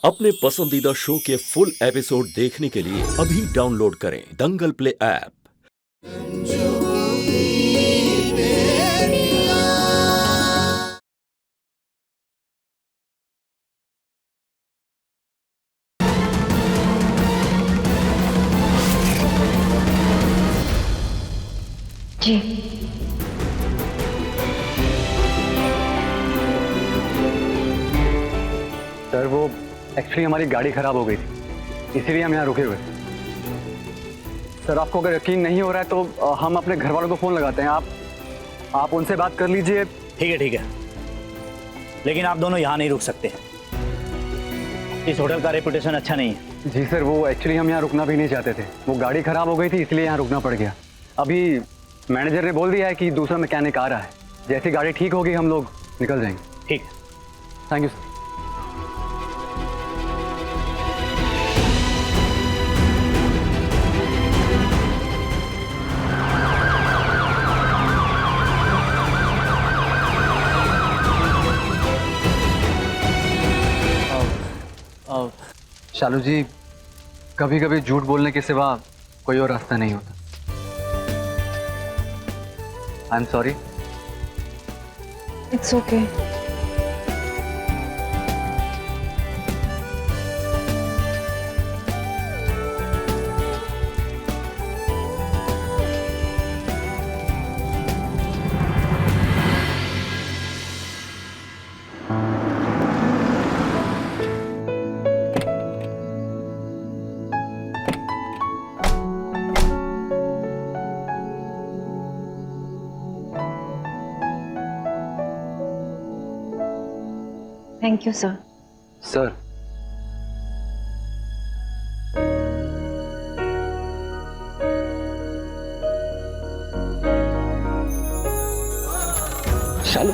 अपने पसंदीदा शो के फुल एपिसोड देखने के लिए अभी डाउनलोड करें दंगल प्ले ऐप। जी सर, वो एक्चुअली हमारी गाड़ी खराब हो गई थी, इसीलिए हम यहाँ रुके हुए थे। सर, आपको अगर यकीन नहीं हो रहा है तो हम अपने घर वालों को फ़ोन लगाते हैं। आप उनसे बात कर लीजिए। ठीक है, लेकिन आप दोनों यहाँ नहीं रुक सकते। इस होटल का रेपुटेशन अच्छा नहीं है। जी सर, वो एक्चुअली हम यहाँ रुकना भी नहीं चाहते थे। वो गाड़ी खराब हो गई थी, इसलिए यहाँ रुकना पड़ गया। अभी मैनेजर ने बोल दिया है कि दूसरा मैकेनिक आ रहा है। जैसी गाड़ी ठीक होगी हम लोग निकल जाएंगे। ठीक है, थैंक यू सर। शालू जी, कभी कभी झूठ बोलने के सिवा कोई और रास्ता नहीं होता। I am sorry. It's okay. Thank you sir. Sir, Shalu,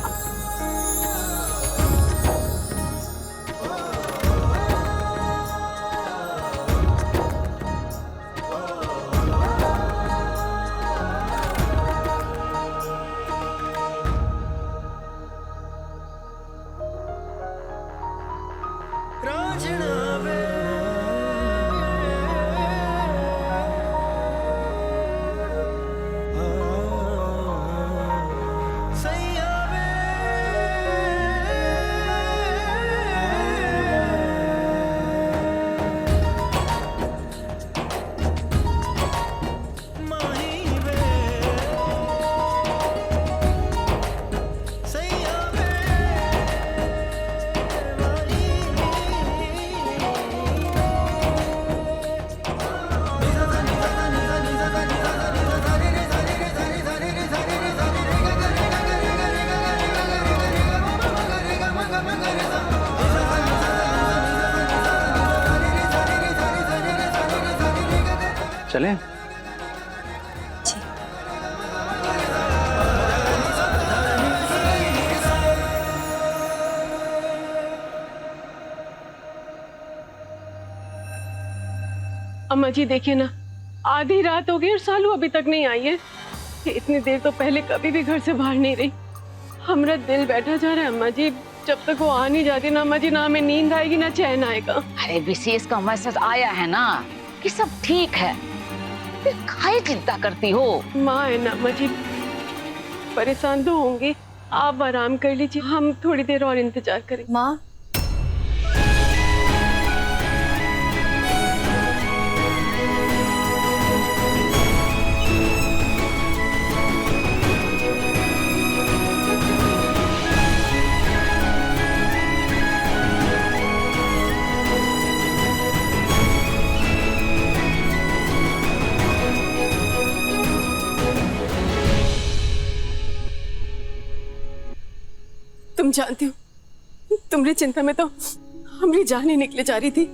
चलें? जी। अम्मा जी देखिए ना, आधी रात हो गई और सालू अभी तक नहीं आई है। इतनी देर तो पहले कभी भी घर से बाहर नहीं रही। हमारा दिल बैठा जा रहा है अम्मा जी। जब तक वो आ नहीं जाती ना अम्मा जी, ना हमें नींद आएगी ना चैन आएगा। अरे विशेष का मैसेज आया है ना कि सब ठीक है, फिर काहे चिंता करती हो? माँ है ना अम्मा जी, परेशान तो होंगी। आप आराम कर लीजिए, हम थोड़ी देर और इंतजार करें। माँ, तुम जानती हो, तुम्हारी चिंता में तो हमारी जान ही निकले जा रही थी।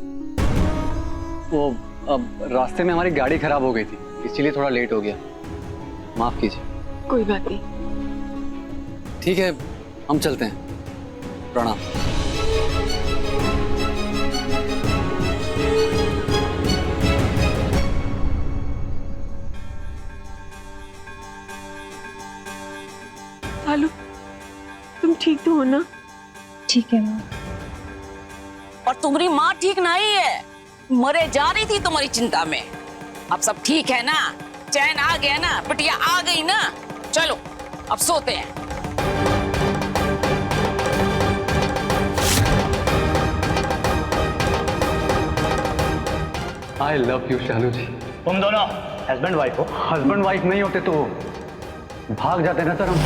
वो अब रास्ते में हमारी गाड़ी खराब हो गई थी, इसीलिए थोड़ा लेट हो गया। माफ कीजिए। कोई बात नहीं। ठीक है, हम चलते हैं। प्रणाम। सालू, तुम ठीक तो हो ना? ठीक है माँ। और तुम्हारी माँ ठीक नहीं है, मरे जा रही थी तुम्हारी चिंता में। अब सब ठीक है ना, चैन आ गया ना, बिटिया आ गई ना, चलो अब सोते हैं। आई लव यू शालू जी। तुम दोनों हस्बैंड वाइफ हो? हस्बैंड वाइफ नहीं होते तो भाग जाते ना सर हम।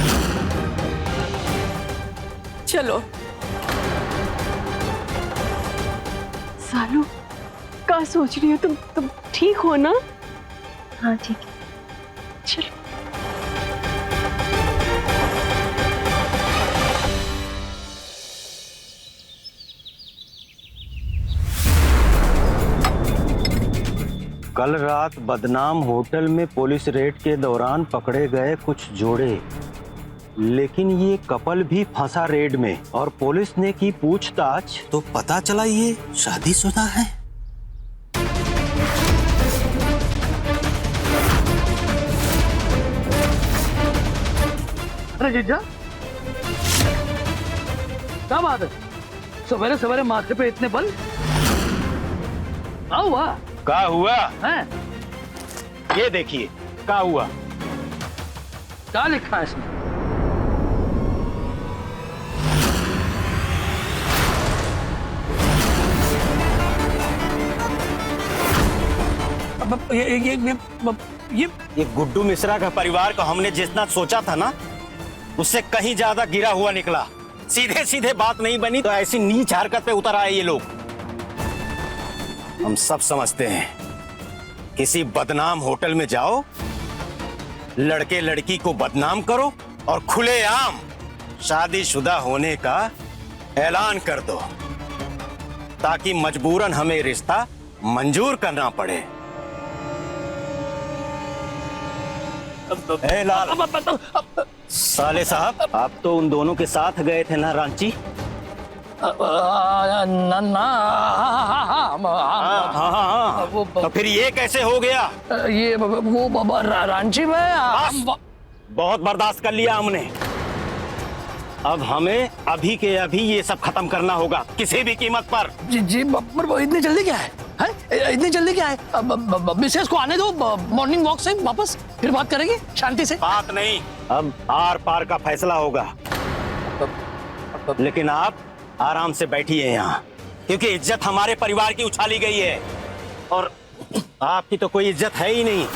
चलो सालू, क्या सोच रही हो तुम ठीक हो ना? हाँ ठीक है, चलो। कल रात बदनाम होटल में पुलिस रेड के दौरान पकड़े गए कुछ जोड़े, लेकिन ये कपल भी फंसा रेड में और पुलिस ने की पूछताछ तो पता चला ये शादीशुदा है। अरे जीजा, क्या बात है? सवेरे सवेरे माथे पे इतने बल? क्या हुआ? क्या हुआ? हैं? ये देखिए क्या हुआ। क्या लिखा है इसमें? ये गुड्डू मिश्रा का परिवार को हमने जितना सोचा था ना, उससे कहीं ज्यादा गिरा हुआ निकला। सीधे सीधे बात नहीं बनी तो ऐसी नीच हरकत पे उतर आए ये लोग। हम सब समझते हैं, किसी बदनाम होटल में जाओ, लड़के लड़की को बदनाम करो और खुलेआम शादीशुदा होने का ऐलान कर दो, ताकि मजबूरन हमें रिश्ता मंजूर करना पड़े। ए लाल, साले साहब, आप तो उन दोनों के साथ गए थे ना रांची? ना हाँ। तो फिर ये कैसे हो गया? ये वो रांची में बहुत बर्दाश्त कर लिया हमने। अब हमें अभी के अभी ये सब खत्म करना होगा, किसी भी कीमत पर। जी पर इतनी जल्दी क्या है? इतनी जल्दी क्या है? मिसेस को आने दो मॉर्निंग वॉक से वापस, फिर बात करेंगे शांति से। बात नहीं, अब आर पार का फैसला होगा। लेकिन आप आराम से बैठिए यहाँ, क्योंकि इज्जत हमारे परिवार की उछाली गई है और आपकी तो कोई इज्जत है ही नहीं।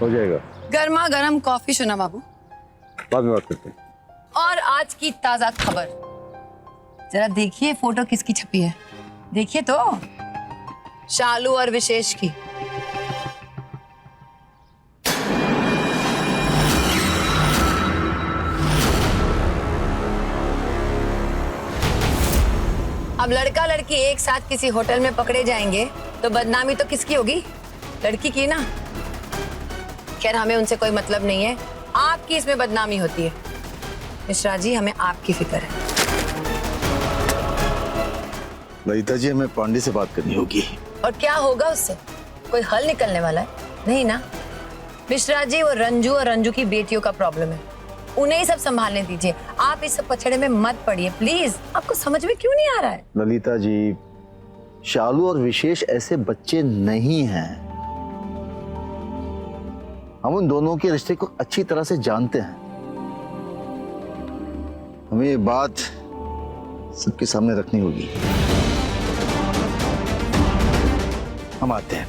हो जाएगा। गर्मा गर्म कॉफी सुना बाबू, बाद में बात करते हैं। और आज की ताजा खबर, जरा देखिए फोटो किसकी छपी है। देखिए तो, शालू और विशेष की। अब लड़का लड़की एक साथ किसी होटल में पकड़े जाएंगे तो बदनामी तो किसकी होगी? लड़की की ना। खैर हमें उनसे कोई मतलब नहीं है, आपकी इसमें बदनामी होती है। मिश्रा जी, हमें आपकी फिक्र है। ललिता जी, हमें पांडे से बात करनी होगी। और क्या होगा उससे? कोई हल निकलने वाला है? नहीं ना। मिश्रा जी, वो रंजू और रंजू की बेटियों का प्रॉब्लम है, उन्हें ही सब संभालने दीजिए। आप इस सब पछड़े में मत पड़िए प्लीज। आपको समझ में क्यों नहीं आ रहा है? ललिता जी, शालू और विशेष ऐसे बच्चे नहीं हैं। हम उन दोनों के रिश्ते को अच्छी तरह से जानते हैं। हमें ये बात सबके सामने रखनी होगी। हम आते हैं।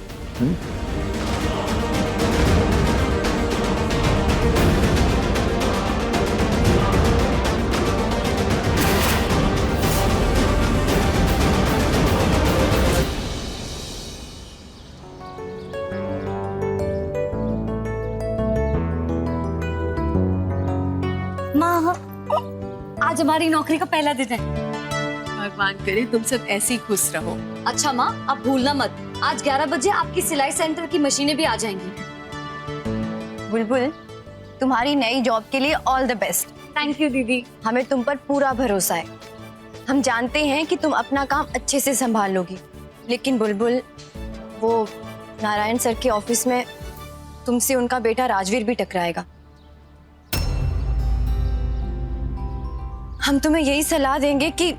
माँ, आज हमारी नौकरी का पहला दिन है। भगवान करे तुम सब ऐसे ही खुश रहो। अच्छा माँ, अब भूलना मत, आज 11 बजे आपकी सिलाई सेंटर की मशीनें भी आ जाएंगी। बुलबुल, तुम्हारी नई जॉब के लिए all the best. Thank you दीदी। हमें तुम पर पूरा भरोसा है। हम जानते हैं कि तुम अपना काम अच्छे से संभाल लोगी लेकिन बुलबुल, वो नारायण सर के ऑफिस में तुमसे उनका बेटा राजवीर भी टकराएगा। हम तुम्हें यही सलाह देंगे कि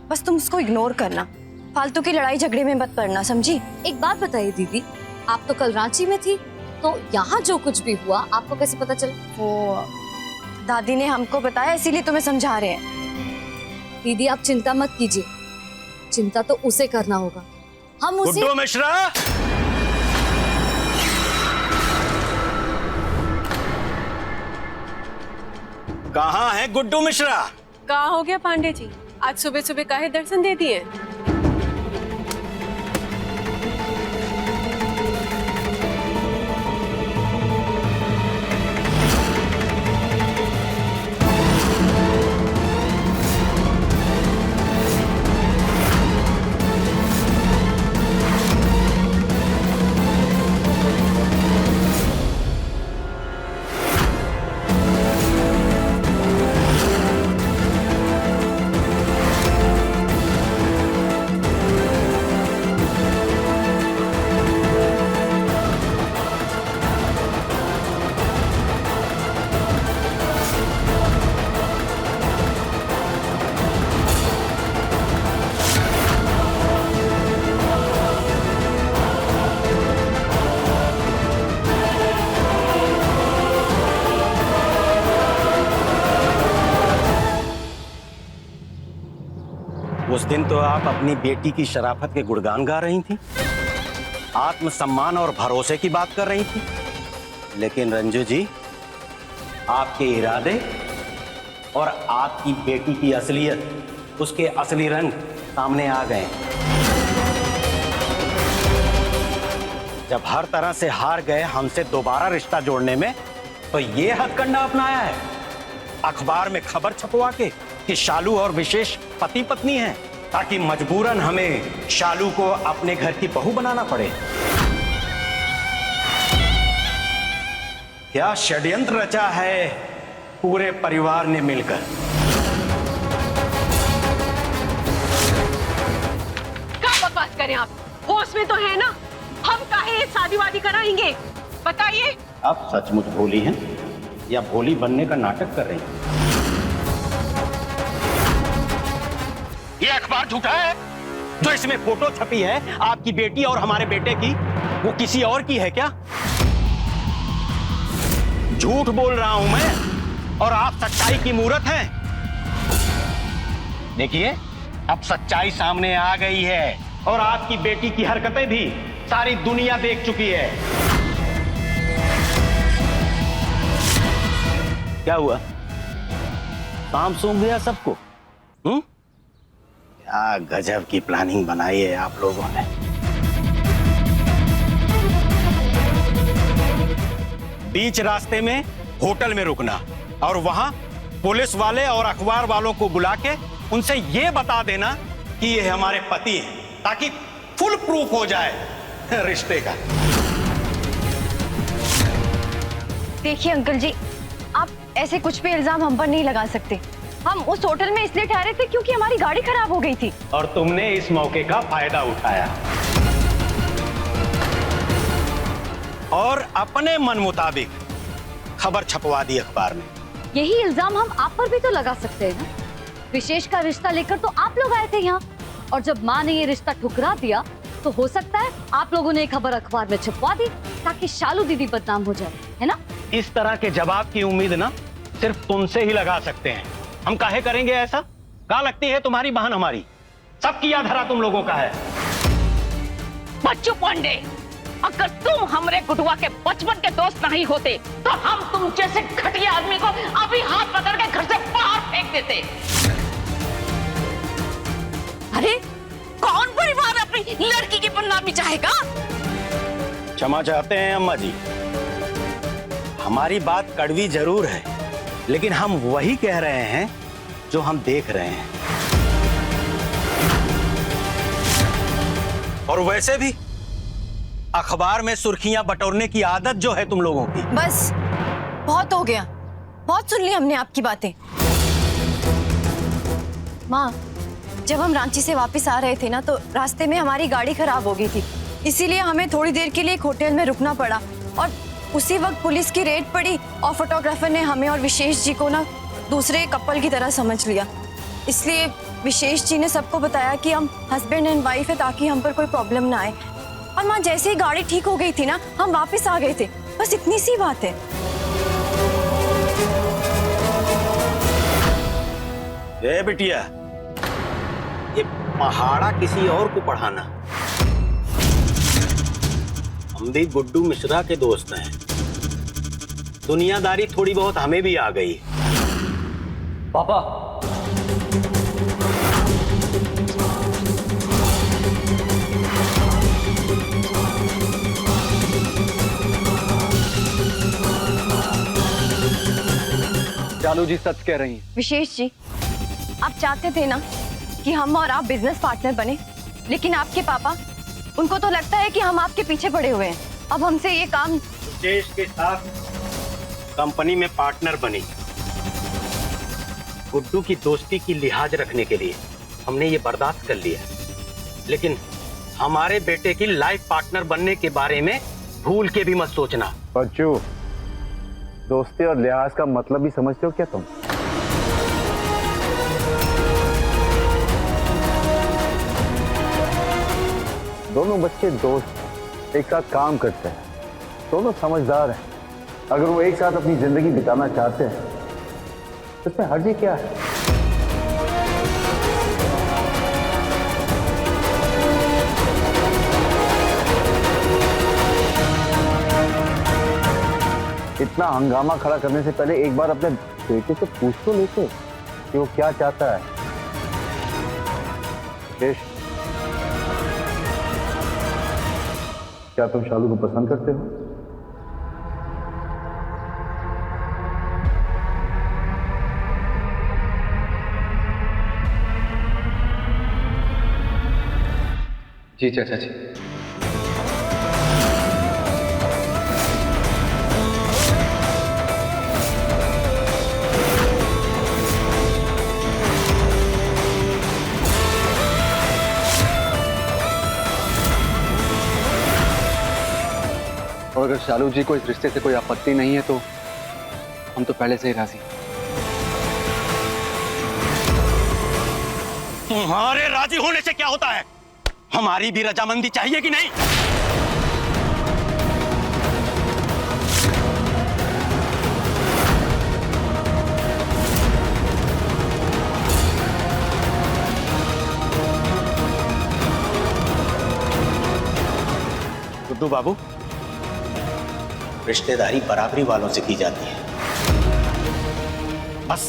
बस तुम उसको इग्नोर करना, फालतू की लड़ाई झगड़े में मत पड़ना, समझी? एक बात बताइए दीदी, आप तो कल रांची में थी, तो यहाँ जो कुछ भी हुआ आपको कैसे पता चला? वो दादी ने हमको बताया, इसीलिए तुम्हें समझा रहे हैं। दीदी आप चिंता मत कीजिए, चिंता तो उसे करना होगा। हम उसे गुड्डू मिश्रा, कहाँ है गुड्डू मिश्रा? कहाँ हो गया पांडे जी, आज सुबह सुबह काहे दर्शन दे दिए? उस दिन तो आप अपनी बेटी की शराफत के गुणगान गा रही थी, आत्मसम्मान और भरोसे की बात कर रही थी, लेकिन रंजू जी, आपके इरादे और आपकी बेटी की असलियत, उसके असली रंग सामने आ गए। जब हर तरह से हार गए हमसे दोबारा रिश्ता जोड़ने में, तो ये हथकंडा अपनाया है, अखबार में खबर छपवा के कि शालू और विशेष पति पत्नी हैं, ताकि मजबूरन हमें शालू को अपने घर की बहू बनाना पड़े। क्या षड्यंत्र रचा है पूरे परिवार ने मिलकर। क्या बकवास करें आप, होश में तो है ना? हम काहे ये शादी वादी कराएंगे, बताइए? आप सचमुच भोली हैं या भोली बनने का नाटक कर रही हैं? ये अखबार झूठा है, जो इसमें फोटो छपी है आपकी बेटी और हमारे बेटे की, वो किसी और की है क्या? झूठ बोल रहा हूं मैं और आप सच्चाई की मूरत हैं। देखिए, अब सच्चाई सामने आ गई है और आपकी बेटी की हरकतें भी सारी दुनिया देख चुकी है। क्या हुआ, काम सूंघ गया सबको? क्या गजब की प्लानिंग बनाई है आप लोगों ने। बीच रास्ते में होटल में रुकना और वहां पुलिस वाले और अखबार वालों को बुला के उनसे ये बता देना कि ये हमारे पति हैं, ताकि फुल प्रूफ हो जाए रिश्ते का। देखिए अंकल जी, आप ऐसे कुछ भी इल्जाम हम पर नहीं लगा सकते। हम उस होटल में इसलिए ठहरे थे क्योंकि हमारी गाड़ी खराब हो गई थी, और तुमने इस मौके का फायदा उठाया और अपने मन मुताबिक खबर छपवा दी अखबार में। यही इल्जाम हम आप पर भी तो लगा सकते हैं ना। विशेष का रिश्ता लेकर तो आप लोग आए थे यहाँ, और जब माँ ने ये रिश्ता ठुकरा दिया तो हो सकता है आप लोगों ने खबर अखबार में छपवा दी ताकि शालू दीदी बदनाम हो जाए, है ना? इस तरह के जवाब की उम्मीद ना सिर्फ तुमसे ही लगा सकते हैं। हम काहे करेंगे ऐसा? कहाँ लगती है तुम्हारी बहन हमारी? सब किया धरा तुम लोगों का है। बच्चू पांडे, अगर तुम हमरे गुडुआ के बचपन के दोस्त नहीं होते तो हम तुम जैसे घटिया आदमी को अभी हाथ पकड़ के घर से बाहर फेंक देते। अरे कौन परिवार अपनी लड़की की बदनामी चाहेगा? क्षमा चाहते हैं अम्मा जी, हमारी बात कड़वी जरूर है, लेकिन हम वही कह रहे हैं जो हम देख रहे हैं। और वैसे भी अखबार में सुर्खियां बटोरने की आदत जो है तुम लोगों की। बस बहुत हो गया, बहुत सुन ली हमने आपकी बातें। माँ, जब हम रांची से वापस आ रहे थे ना, तो रास्ते में हमारी गाड़ी खराब हो गई थी, इसीलिए हमें थोड़ी देर के लिए एक होटल में रुकना पड़ा। और उसी वक्त पुलिस की रेड पड़ी और फोटोग्राफर ने हमें और विशेष जी को ना दूसरे कपल की तरह समझ लिया। इसलिए विशेष जी ने सबको बताया कि हम हस्बैंड एंड वाइफ है, ताकि हम पर कोई प्रॉब्लम ना आए। और माँ, जैसे ही गाड़ी ठीक हो गई थी ना, हम वापस आ गए थे। बस इतनी सी बात है। ए बिटिया, ये पहाड़ा किसी और को पढ़ाना। हम भी गुड्डू मिश्रा के दोस्त हैं। दुनियादारी थोड़ी बहुत हमें भी आ गई। पापा, चालू जी सच कह रही हैं। विशेष जी, आप चाहते थे ना कि हम और आप बिजनेस पार्टनर बने, लेकिन आपके पापा, उनको तो लगता है कि हम आपके पीछे पड़े हुए हैं। अब हमसे ये काम विशेष के साथ कंपनी में पार्टनर बनी। गुड्डू की दोस्ती की लिहाज रखने के लिए हमने ये बर्दाश्त कर लिया, लेकिन हमारे बेटे की लाइफ पार्टनर बनने के बारे में भूल के भी मत सोचना। बच्चू, दोस्ती और लिहाज का मतलब भी समझते हो क्या तुम? दोनों बच्चे दोस्त एक साथ काम करते हैं, दोनों समझदार हैं। अगर वो एक साथ अपनी जिंदगी बिताना चाहते हैं तो इसमें हर्जी क्या है? इतना हंगामा खड़ा करने से पहले एक बार अपने बेटे से पूछ तो लेते कि वो क्या चाहता है। क्या तुम शालू को पसंद करते हो? जी चाचा जी। और अगर शालू जी को इस रिश्ते से कोई आपत्ति नहीं है तो हम तो पहले से ही राजी। तुम्हारे राजी होने से क्या होता है? हमारी भी रजामंदी चाहिए कि नहीं? गुड्डू बाबू, रिश्तेदारी बराबरी वालों से की जाती है। बस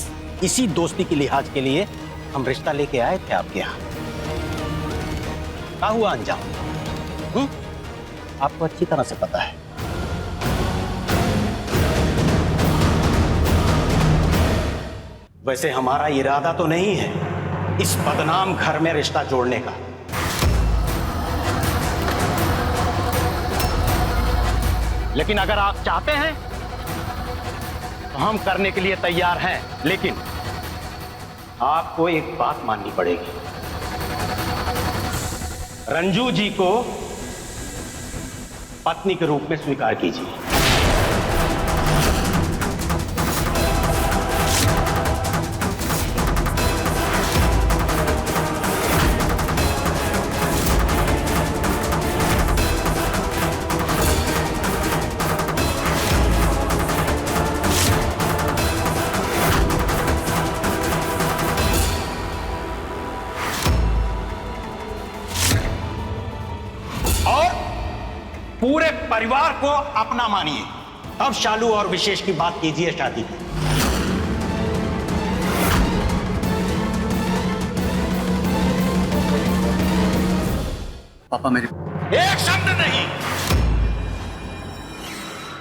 इसी दोस्ती की लिहाज के लिए हम रिश्ता लेके आए थे आपके यहाँ। क्या हुआ अंजाम? आपको अच्छी तरह से पता है। वैसे हमारा इरादा तो नहीं है इस बदनाम घर में रिश्ता जोड़ने का। लेकिन अगर आप चाहते हैं तो हम करने के लिए तैयार हैं, लेकिन आपको एक बात माननी पड़ेगी। रंजू जी को पत्नी के रूप में स्वीकार कीजिए। पूरे परिवार को अपना मानिए। अब शालू और विशेष की बात कीजिए शादी की। पापा मेरी एक शब्द नहीं।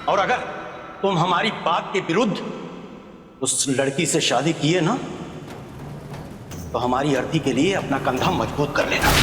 और अगर तुम हमारी बात के विरुद्ध उस लड़की से शादी किए ना, तो हमारी अर्थी के लिए अपना कंधा मजबूत कर लेना।